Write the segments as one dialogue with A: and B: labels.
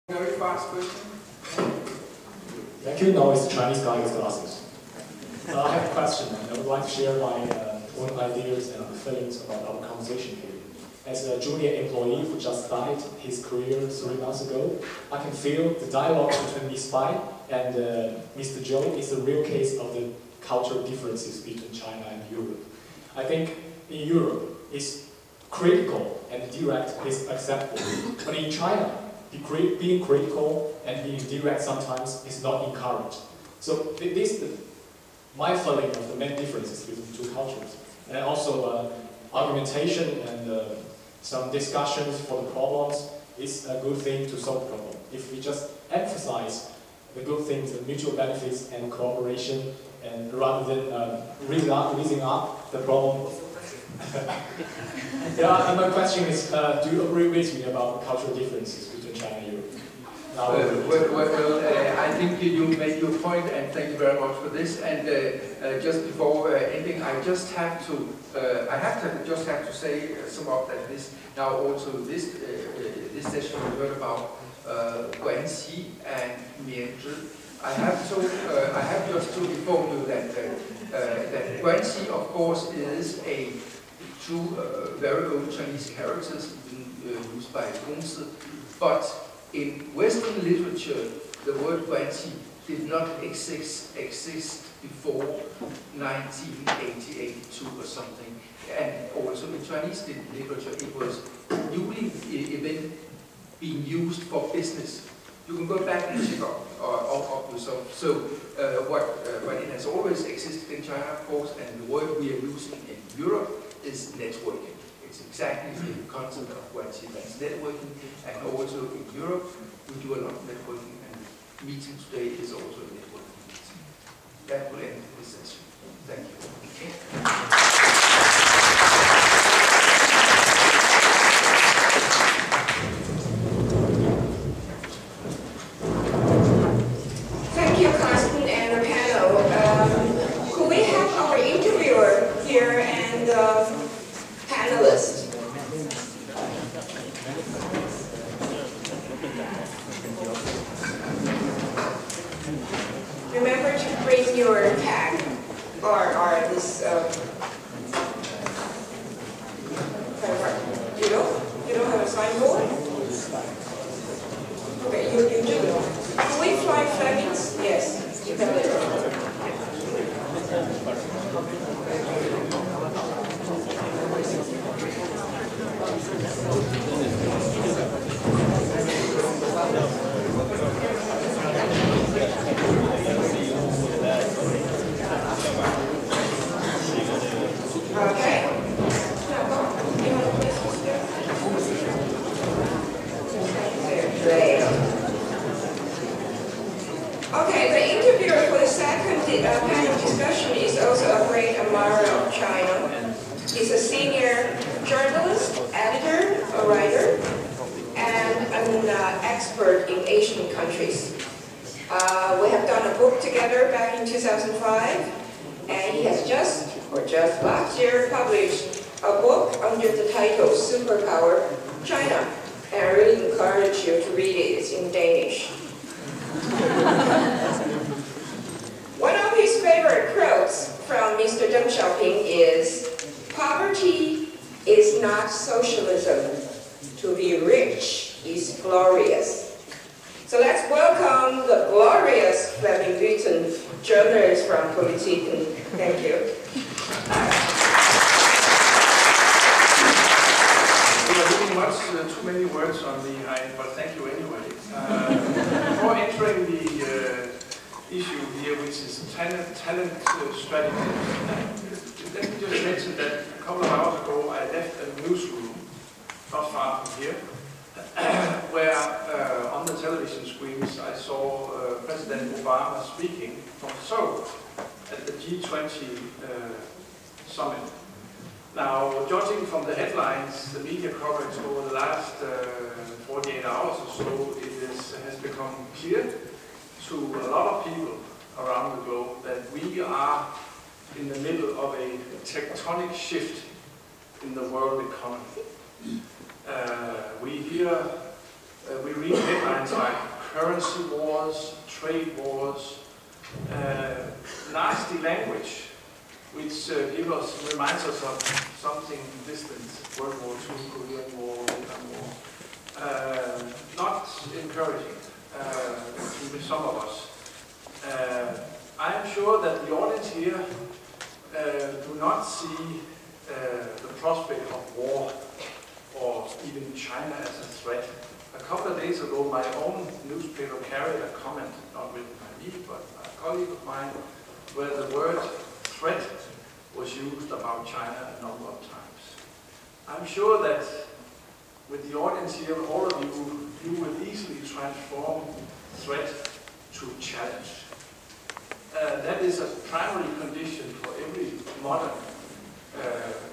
A: Very fast question.
B: Thank you. Now it's the Chinese guy with glasses. I have a question, and I would like to share my own ideas and feelings about our conversation here. As a junior employee who just started his career 3 months ago, I can feel the dialogue between Ms. Bai and Mr. Zhou is a real case of the cultural differences between China and Europe. I think in Europe, it's critical and direct is acceptable, but in China, being critical and being direct sometimes is not encouraged. So this is my feeling of the main differences between two cultures. And also argumentation and some discussions for the problems is a good thing to solve the problem. If we just emphasize the good things, the mutual benefits and cooperation, and rather than raising up the problem. Yeah, and my question is, do you agree with me about cultural differences between China and Europe?
A: I think you made your point, and thank you very much for this. And just before ending, I just have to say some of that. This now also this session we heard about Guanxi and Mianzhi. I have just to inform you that that Guanxi, of course, is a true very old Chinese characters used by Gongzi, but in Western literature, the word Guanxi did not exist before 1982 or something. And also in Chinese literature, it was newly even being used for business. You can go back and check up yourself. So, but it has always existed in China, of course, and the word we are using in Europe is networking. It's exactly the concept of Guanxi, that's networking, and also in Europe we do a lot of networking, and meeting today is also a networking meeting. That will end this session. Thank you.
C: Remember to bring your tag or this you don't have a signboard? Okay, you do. Can we fly flags? Yes, you can. Okay, the interviewer for the second panel discussion is also a great admirer of China. He's a senior journalist, editor, a writer, and an expert in Asian countries. We have done a book together back in 2005, and he has just last year, published a book under the title Superpower China, and I really encourage you to read it. It's in Danish. One of his favorite quotes from Mr. Deng Xiaoping is, "Poverty is not socialism. To be rich is glorious." So let's welcome the glorious Fleming Buten, journalist from Politiken. Thank you.
D: Too many words on me, but thank you anyway. Before entering the issue here, which is talent strategy, let me just mention that a couple of hours ago I left a newsroom not far from here, where on the television screens I saw President Obama speaking from Seoul at the G20 summit. Now, judging from the headlines, the media coverage over the last 48 hours or so, has become clear to a lot of people around the globe that we are in the middle of a tectonic shift in the world economy. We read headlines like currency wars, trade wars, nasty language, which reminds us of something distant, World War II, Korean War, Vietnam War. Not encouraging to some of us. I am sure that the audience here do not see the prospect of war or even China as a threat. A couple of days ago, my own newspaper carried a comment, not written by me, but a colleague of mine, where the word threat was used about China a number of times. I'm sure that with the audience here, all of you, you will easily transform threat to challenge. That is a primary condition for every modern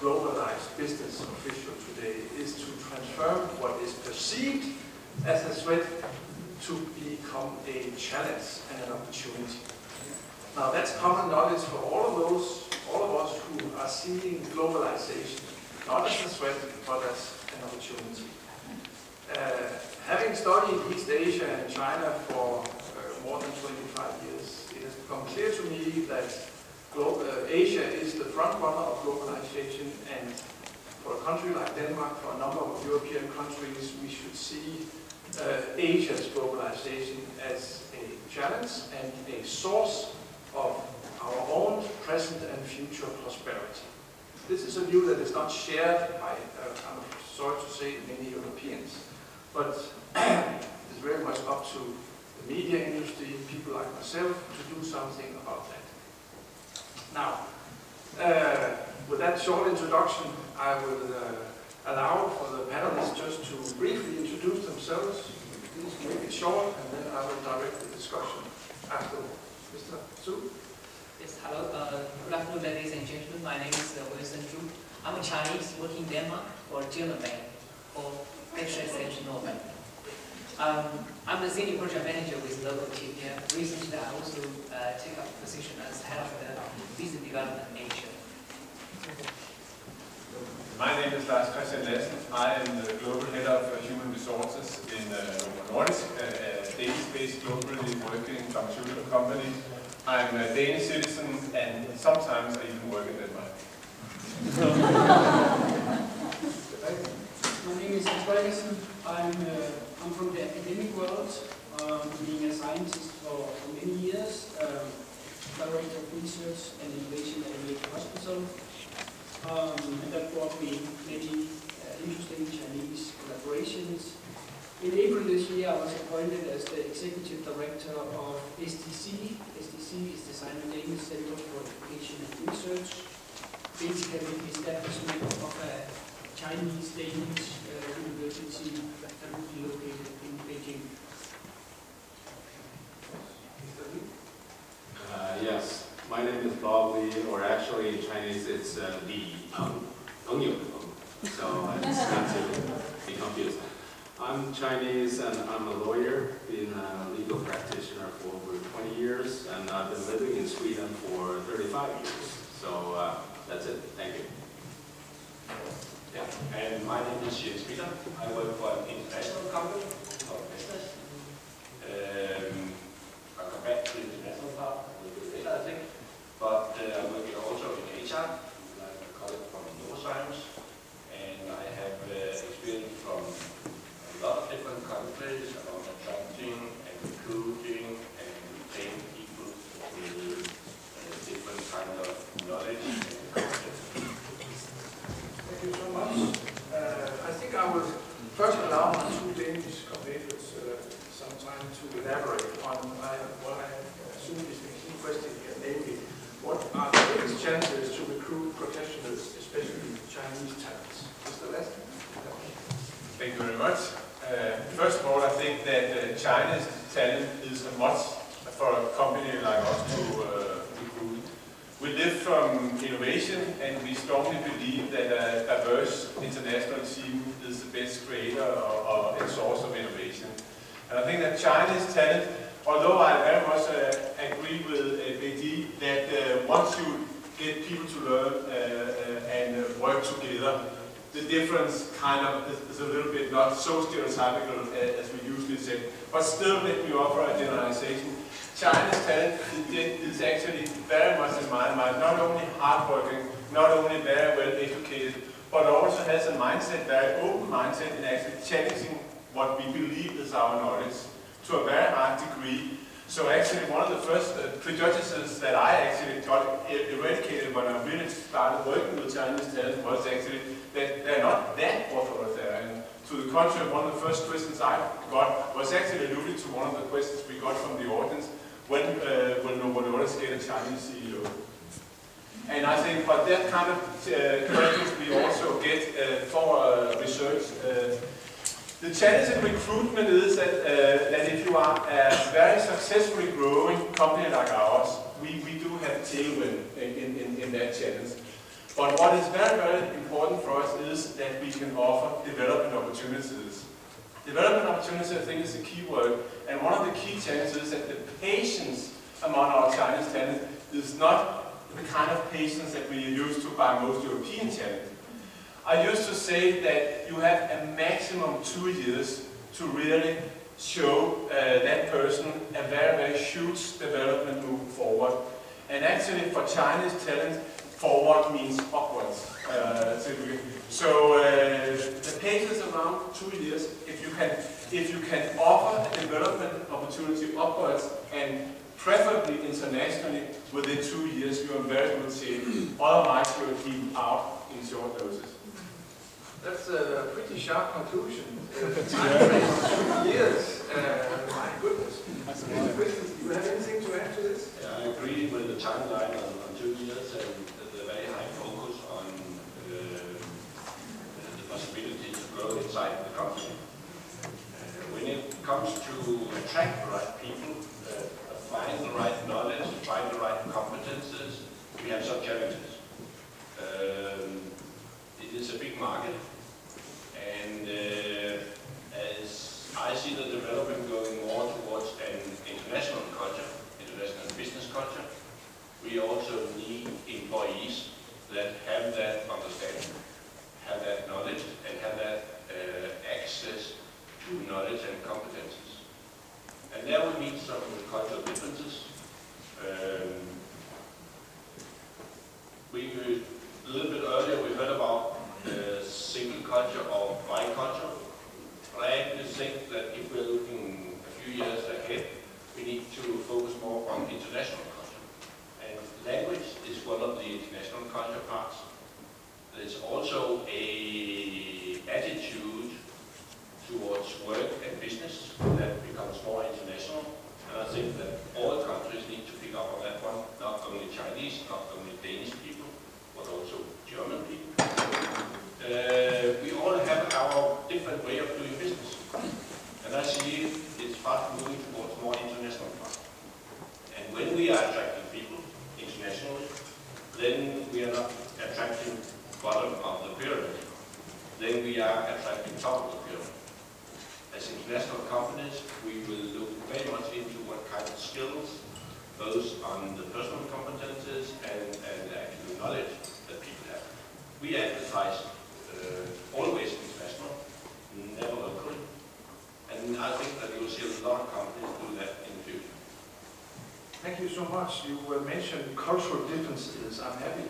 D: globalized business official today, is to transform what is perceived as a threat to become a challenge and an opportunity. Now that's common knowledge for all of us who are seeing globalization, not as a threat, but as an opportunity. Having studied East Asia and China for more than 25 years, it has become clear to me that Asia is the front runner of globalization, and for a country like Denmark, for a number of European countries, we should see Asia's globalization as a challenge and a source of our own present and future prosperity. This is a view that is not shared by, I'm sorry to say, many Europeans, but it's very much up to the media industry, people like myself, to do something about that. Now, with that short introduction, I will allow for the panelists just to briefly introduce themselves. Please make it short, and then I will direct the discussion after. Mr. Zhu?
E: Yes, hello. Good afternoon, ladies and gentlemen. My name is Wilson Zhu. I'm a Chinese working in Denmark for a German bank called FCPAE. I'm the senior project manager with local team here. Recently, I also take up a position as head of the business development in Asia.
F: My name is Lars Christian Lassen. I am the global head of human resources in Novo Nordisk, a Danish-based globally working pharmaceutical company. I'm a Danish citizen, and sometimes I even work in Denmark.
G: My name is Andreasen. I'm from the academic world, being a scientist for many years, director of research and innovation at a major hospital. And that brought me many interesting Chinese collaborations. In April this year, I was appointed as the executive director of STC. STC is the Sino-Danish Center for Education and Research, basically the establishment of a Chinese-Danish university that will be located in Beijing.
H: Yes, my name is Bob Lee, or actually in Chinese it's Li, so it's not to be confused. I'm Chinese and I'm a lawyer, been a legal practitioner for over 20 years, and I've been living in Sweden for 35 years. So that's it. Thank you.
I: Yeah, and my name is Jens Peter. I work for an international company of business. I'll come back to the international part a little bit later, I think. But I'm working also in HR, like a colleague from neuroscience, and I have experience from a lot of different countries around attracting and recruiting and retaining people with different kind of knowledge and competence.
D: Thank you so much. I think I will first allow my two Danish compatriots some time to elaborate on what I assume is the key question here, namely, what are the biggest challenges to recruit professionals, especially Chinese talents? Mr. Lassen?
F: Thank you very much. First of all, I think that China's talent is a must for a company like us to recruit. We live from innovation, and we strongly believe that a diverse international team is the best creator and source of innovation. And I think that Chinese talent, although I very much agree with Beijing that once you get people to learn and work together, the difference kind of is a little bit not so stereotypical as we usually say, but still let me offer a generalization. Chinese talent is actually very much in my mind not only hardworking, not only very well educated, but also has a mindset, very open mindset, in actually challenging what we believe is our knowledge to a very high degree. So actually one of the first prejudices that I actually got eradicated when I really started working with Chinese talent was actually that they're not that authoritarian. To the contrary, one of the first questions I got was actually alluded to one of the questions we got from the audience when Novo Nordisk get a Chinese CEO. And I think for that kind of questions we also get for research. The challenge in recruitment is that if you are a very successfully growing company like ours, we do have a tailwind in that challenge. But what is very, very important for us is that we can offer development opportunities. Development opportunity, I think, is the key word. And one of the key challenges is that the patience among our Chinese talent is not the kind of patience that we are used to by most European talent. I used to say that you have a maximum 2 years to really show that person a very, very huge development moving forward. And actually for Chinese talent, forward means upwards. So the pace is around 2 years. If you can offer a development opportunity upwards and preferably internationally within 2 years, you are in very good shape. Otherwise, you are deep out in short doses.
A: That's a pretty sharp conclusion. Time frame of 2 years. My goodness. Do you have anything to add to this?
I: Yeah, I agree with the timeline on 2 years and the very high focus on the possibility to grow inside the company. When it comes to attract the right people, find the right knowledge, find the right competences, we have some challenges. It is a big market, and as I see the development going more towards an international culture, international business culture, we also need employees that have that understanding, have that knowledge, and have that access to knowledge and competences. And there we meet some cultural differences. A little bit earlier we heard about single culture or bi-culture. But I actually think that if we're looking a few years ahead, we need to focus more on international culture. And language is one of the international culture parts. There's also an attitude towards work and business that becomes more international. And I think that all countries need to pick up on that one, not only Chinese, not only Danish people, but also German people. We all have our different way of doing business. And I see it's fast moving towards more international part. And when we are attracting people internationally, then we are not attracting bottom of the pyramid. Then we are attracting top of the pyramid. As international companies, we will look very much into what kind of skills, both on the personal competences and the actual knowledge that people have. We advertise always international, never locally. And I think that you will see a lot of companies do that in the future.
A: Thank you so much. You mentioned cultural differences. I'm happy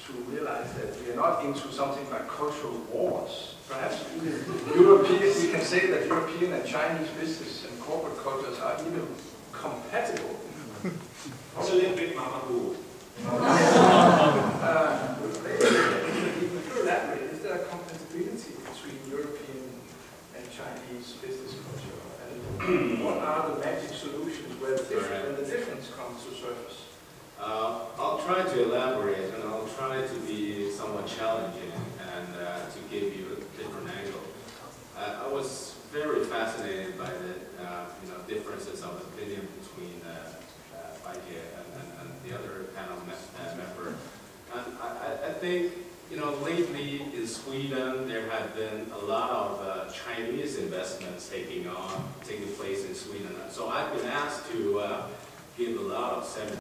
A: to realize that we are not into something like cultural wars. Perhaps we can say that European and Chinese business and corporate cultures are even compatible.
I: It's a little bit mama rule.
A: Elaborate. Is there a compatibility between European and Chinese business culture? And what are the magic solutions when the difference comes to surface?
H: I'll try to elaborate, and I'll try to be somewhat challenging and to give you a different angle. I was very fascinated by the differences of opinion between Baike and the other panel member. And I think lately in Sweden there have been a lot of Chinese investments taking place in Sweden. So I've been asked to give a lot of seminars